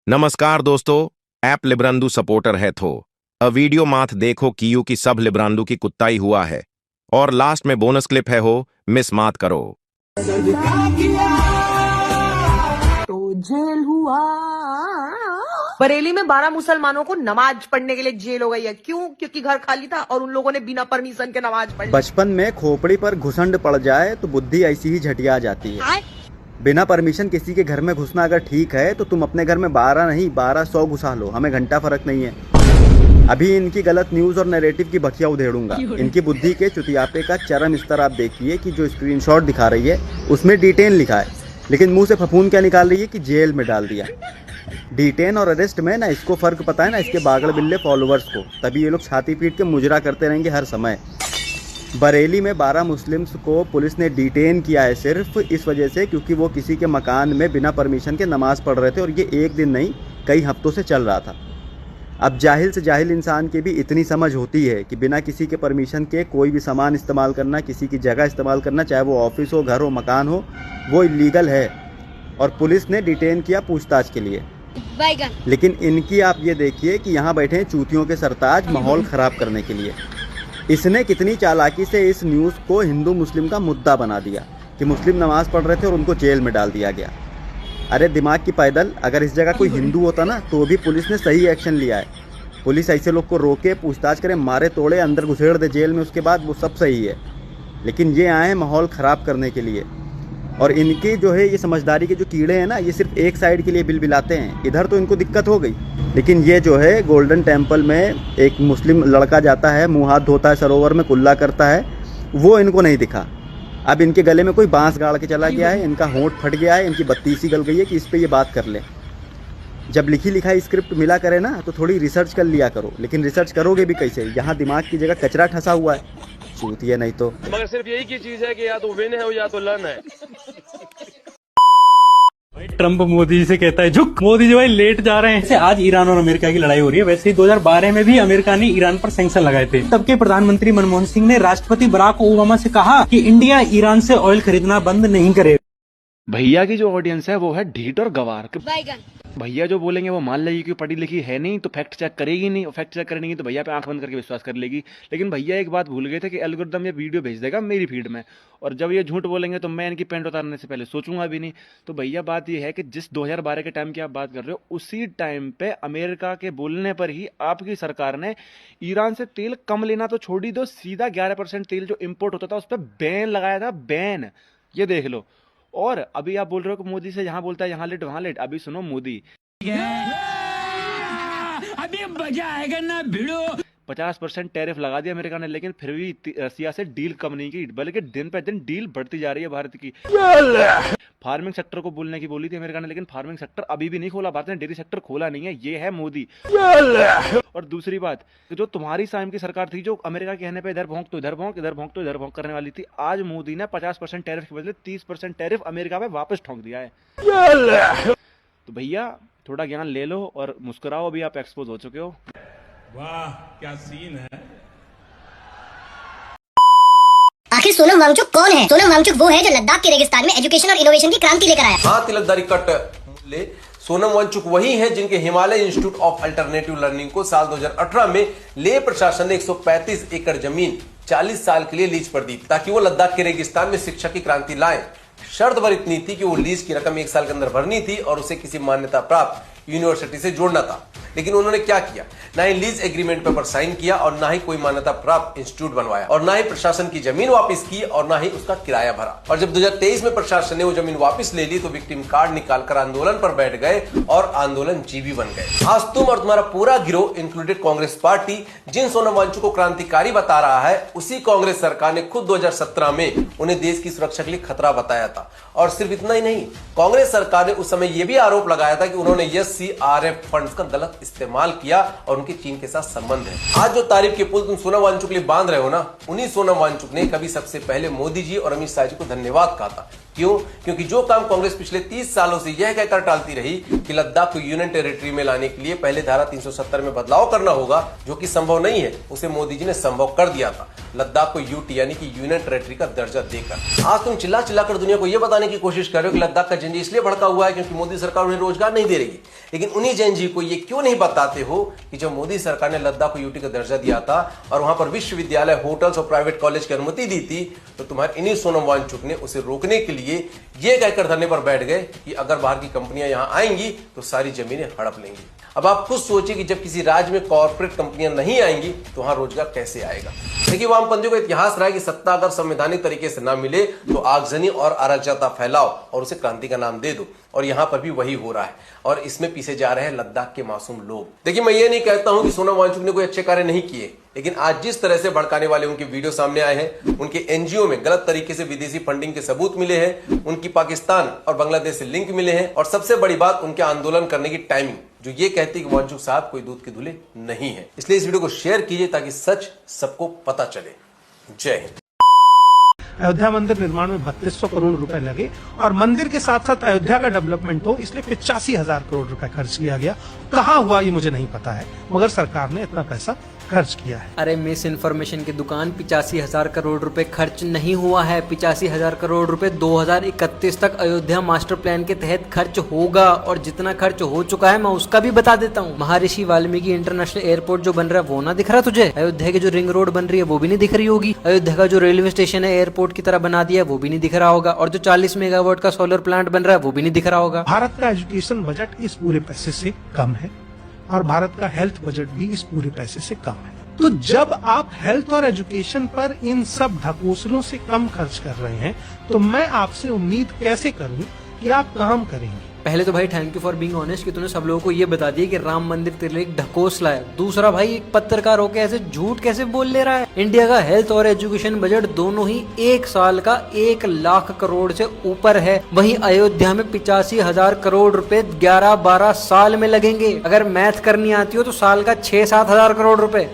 नमस्कार दोस्तों, app लिब्रांडू supporter है थो वीडियो माथ देखो कियू की सब लिब्रांडू की कुत्ताई हुआ है और लास्ट में बोनस क्लिप है हो मिस मात करो। तो जेल हुआ। बरेली में 12 मुसलमानों को नमाज पढ़ने के लिए जेल हो गई है। क्यों? क्योंकि घर खाली था और उन लोगों ने बिना परमिशन के नमाज पढ़ी। बचपन में खोपड़ी पर घुसंड पड़ जाए तो बुद्धि ऐसी ही झटिया जाती है। बिना परमिशन किसी के घर में घुसना अगर ठीक है तो तुम अपने घर में 12 नहीं 1200 घुसा लो, हमें घंटा फर्क नहीं है। अभी इनकी गलत न्यूज और नैरेटिव की बखिया उधेड़ूंगा। इनकी बुद्धि के चुतियापे का चरम स्तर आप देखिए कि जो स्क्रीनशॉट दिखा रही है उसमें डिटेन लिखा है, लेकिन मुंह से फफूंद क्या निकाल रही है कि जेल में डाल दिया। डिटेन और अरेस्ट में ना इसको फर्क पता है ना इसके बागड़ बिल्ले फॉलोअर्स को, तभी ये लोग छाती पीट के मुजरा करते रहेंगे हर समय। बरेली में 12 मुस्लिम्स को पुलिस ने डिटेन किया है सिर्फ इस वजह से क्योंकि वो किसी के मकान में बिना परमिशन के नमाज पढ़ रहे थे, और ये एक दिन नहीं कई हफ्तों से चल रहा था। अब जाहिल से जाहिल इंसान की भी इतनी समझ होती है कि बिना किसी के परमिशन के कोई भी सामान इस्तेमाल करना, किसी की जगह इस्तेमाल करना, चाहे वो ऑफिस हो, घर हो, मकान हो, वो इलीगल है और पुलिस ने डिटेन किया पूछताछ के लिए। लेकिन इनकी आप ये देखिए कि यहाँ बैठे हैं चूतियों के सरताज माहौल ख़राब करने के लिए। इसने कितनी चालाकी से इस न्यूज़ को हिंदू मुस्लिम का मुद्दा बना दिया कि मुस्लिम नमाज़ पढ़ रहे थे और उनको जेल में डाल दिया गया। अरे दिमाग की पैदल, अगर इस जगह कोई हिंदू होता ना तो भी पुलिस ने सही एक्शन लिया है। पुलिस ऐसे लोग को रोके, पूछताछ करे, मारे तोड़े, अंदर घुसेड़ दे जेल में, उसके बाद वो सब सही है। लेकिन ये आए हैं माहौल ख़राब करने के लिए। और इनके जो है ये समझदारी के जो कीड़े हैं ना, ये सिर्फ एक साइड के लिए बिलबिलाते हैं। इधर तो इनको दिक्कत हो गई, लेकिन ये जो है गोल्डन टेम्पल में एक मुस्लिम लड़का जाता है, मुंह हाथ धोता है, सरोवर में कुल्ला करता है, वो इनको नहीं दिखा। अब इनके गले में कोई बांस गाड़ के चला गया है, इनका होंठ फट गया है, इनकी बत्ती सी गल गई है कि इस पे ये बात कर ले। जब लिखी लिखाई स्क्रिप्ट मिला करे ना तो थोड़ी रिसर्च कर लिया करो, लेकिन रिसर्च करोगे भी कैसे? यहाँ दिमाग की जगह कचरा ठसा हुआ है, चूतिया नहीं तो। मगर सिर्फ यही की चीज है कि या तो विन है या तो लर्न है। ट्रम्प मोदी से कहता है झुक, मोदी जी भाई लेट जा रहे हैं। जैसे आज ईरान और अमेरिका की लड़ाई हो रही है, वैसे ही 2012 में भी अमेरिका ने ईरान पर सैंक्शन लगाए थे। तब के प्रधानमंत्री मनमोहन सिंह ने राष्ट्रपति बराक ओबामा से कहा कि इंडिया ईरान से ऑयल खरीदना बंद नहीं करे। भैया की जो ऑडियंस है वो है ढीठ और गवार। भैया जो बोलेंगे वो मान लेगी कि पढ़ी लिखी है नहीं तो फैक्ट चेक करेगी नहीं, और फैक्ट चेक करेगी तो भैया पे आंख बंद करके विश्वास कर लेगी। लेकिन भैया एक बात भूल गए थे कि एल्गोरिथम ये वीडियो भेज देगा मेरी फीड में, और जब ये झूठ बोलेंगे तो मैं इनकी पैंट उतारने से पहले सोचूंगा भी नहीं। तो भैया बात ये है कि जिस 2012 के टाइम की आप बात कर रहे हो, उसी टाइम पे अमेरिका के बोलने पर ही आपकी सरकार ने ईरान से तेल कम लेना तो छोड़ ही दो, सीधा 11% तेल जो इम्पोर्ट होता था उस पर बैन लगाया था, बैन। ये देख लो। और अभी आप बोल रहे हो कि मोदी से यहाँ बोलता है यहाँ लेट वहां लेट। अभी सुनो, मोदी अभी मजा आएगा ना भिड़ो। 50% टैरिफ लगा दिया अमेरिका ने, लेकिन फिर भी रसिया से डील कम नहीं की, बल्कि दिन पे दिन डील बढ़ती जा रही है भारत की। फार्मिंग सेक्टर को बोलने की बोली थी अमेरिका ने, लेकिन फार्मिंग सेक्टर अभी भी नहीं खोला भारत ने, डेयरी सेक्टर खोला नहीं है। ये है मोदी। और दूसरी बात, जो तुम्हारी टाइम की सरकार थी, जो अमेरिका के कहने पे इधर भौंक तो इधर भौंक, इधर भौंक तो इधर भौंक करने वाली थी, आज मोदी ने 50% टैरिफ के बदले 30% टैरिफ अमेरिका पे वापस ठोक दिया है। तो भैया थोड़ा ज्ञान ले लो और मुस्कुराओ, अभी आप एक्सपोज हो चुके हो। वाह क्या सीन है। आखिर सोनम वांगचुक कौन है? सोनम वांगचुक वो है जो लद्दाख के रेगिस्तान में एजुकेशन और इनोवेशन की क्रांति लेकर आया। हाँ, तिलकदारी कट ले। सोनम वांगचुक वही है जिनके Himalaya institute of alternative learning को साल 2018 में ले प्रशासन ने 135 एकड़ जमीन 40 साल के लिए लीज पर दी ताकि वो लद्दाख के रेगिस्तान में शिक्षा की क्रांति लाएं। शर्त पर इतनी थी कि वो लीज की रकम 1 साल के अंदर भरनी थी और उसे किसी मान्यता प्राप्त यूनिवर्सिटी से जोड़ना था। लेकिन उन्होंने क्या किया? ना ही लीज एग्रीमेंट पेपर साइन किया और ना ही कोई मान्यता प्राप्त इंस्टीट्यूट बनवाया, और ना ही प्रशासन की जमीन वापस की और ना ही उसका किराया भरा। और जब 2023 में प्रशासन ने वो जमीन वापस ले ली तो विक्टिम कार्ड निकालकर आंदोलन पर बैठ गए और आंदोलन जीवी बन गए। आज तुम और तुम्हारा पूरा गिरोह इंक्लूडेड कांग्रेस पार्टी जिन सोनम वांगचुक को क्रांतिकारी बता रहा है, उसी कांग्रेस सरकार ने खुद 2017 में उन्हें देश की सुरक्षा के लिए खतरा बताया था। और सिर्फ इतना ही नहीं, कांग्रेस सरकार ने उस समय यह भी आरोप लगाया था कि उन्होंने SCRF फंड्स का गलत इस्तेमाल किया और उनके चीन के साथ संबंध है। आज जो तारीफ के पुल तुम सोनम वांगचुक के लिए बांध रहे हो ना, उन्हीं सोनम वांगचुक ने कभी सबसे पहले मोदी जी और अमित शाह जी को धन्यवाद कहा था। क्यों? क्योंकि जो काम कांग्रेस पिछले 30 सालों से यह कहकर टालती रही कि लद्दाख को यूनियन टेरिटरी में लाने के लिए पहले धारा 370 में बदलाव करना होगा, जो कि संभव नहीं है, उसे मोदी जी ने संभव कर दिया था लद्दाख को यूटी यानी कि यूनियन टेरिटरी का दर्जा देकर। आज तुम चिल्ला चिल्लाकर दुनिया को यह बताने की कोशिश कर रहे हो कि लद्दाख का जेएनजी इसलिए भड़का हुआ है क्योंकि मोदी सरकार उन्हें रोजगार नहीं दे रही, लेकिन उन्हीं जेएनजी को यह क्यों नहीं बताते हो कि जब मोदी सरकार ने लद्दाख को यूटी का दर्जा दिया था और वहां पर विश्वविद्यालय, होटल्स और प्राइवेट कॉलेज की अनुमति दी थी, तो तुम्हारे इन्हीं सोनम वांगचुक ने उसे रोकने के लिए यह कहकर धरने पर बैठ गए कि अगर बाहर की कंपनियां यहां आएंगी तो सारी जमीनें हड़प लेंगी। अब आप खुद सोचिए कि जब किसी राज्य में कॉर्पोरेट कंपनियां नहीं आएंगी तो वहां रोजगार कैसे आएगा। देखिए, वामपंथियों का इतिहास रहा है कि सत्ता अगर संवैधानिक तरीके से ना मिले तो आगजनी और अराजकता फैलाओ और उसे क्रांति का नाम दे दो, और यहां पर भी वही हो रहा है और इसमें पीछे जा रहे हैं लद्दाख के मासूम लोग। देखिए, मैं ये नहीं कहता हूं कि सोनम वांगचुक ने कोई अच्छे कार्य नहीं किए, लेकिन आज जिस तरह से भड़काने वाले उनके वीडियो सामने आए हैं, उनके एनजीओ में गलत तरीके से विदेशी फंडिंग के सबूत मिले हैं, उनकी पाकिस्तान और बांग्लादेश से लिंक मिले हैं, और सबसे बड़ी बात उनके आंदोलन करने की टाइमिंग, जो ये कहती है कि वांगचुक साहब कोई दूध के धुले नहीं है। इसलिए इस वीडियो को शेयर कीजिए ताकि सच सबको पता चले। जय हिंद। अयोध्या मंदिर निर्माण में 3200 करोड़ रुपए लगे और मंदिर के साथ साथ अयोध्या का डेवलपमेंट हो, इसलिए 85,000 करोड़ रुपए खर्च किया गया। कहाँ हुआ ये मुझे नहीं पता है, मगर सरकार ने इतना पैसा खर्च किया है। अरे मिस इन्फॉर्मेशन की दुकान, 85,000 करोड़ रुपए खर्च नहीं हुआ है। 85,000 करोड़ रुपए 2031 तक अयोध्या मास्टर प्लान के तहत खर्च होगा, और जितना खर्च हो चुका है मैं उसका भी बता देता हूँ। महर्षि वाल्मीकि इंटरनेशनल एयरपोर्ट जो बन रहा है वो ना दिख रहा तुझे? अयोध्या की जो रिंग रोड बन रही है वो भी नहीं दिख रही होगी? अयोध्या का जो रेलवे स्टेशन है एयरपोर्ट की तरह बना दिया है वो भी नहीं दिख रहा होगा? और जो 40 मेगावाट का सोलर प्लांट बन रहा है वो भी नहीं दिख रहा होगा? भारत का एजुकेशन बजट इस पूरे पैसे से कम है और भारत का हेल्थ बजट भी इस पूरे पैसे से कम है। तो जब आप हेल्थ और एजुकेशन पर इन सब ढकोसलों से कम खर्च कर रहे हैं, तो मैं आपसे उम्मीद कैसे करूं कि आप काम करेंगे? पहले तो भाई thank you for being honest कि तूने सब लोगों को ये बता दिया कि राम मंदिर तेरे लिए एक ढकोसला है। दूसरा भाई, एक पत्रकार होकर ऐसे झूठ कैसे बोल ले रहा है? इंडिया का हेल्थ और एजुकेशन बजट दोनों ही एक साल का 1 लाख करोड़ से ऊपर है। वहीं अयोध्या में 85,000 करोड़ रुपए 11-12 साल में लगेंगे। अगर मैथ करनी आती हो तो साल का 6-7 हजार करोड़ रुपए।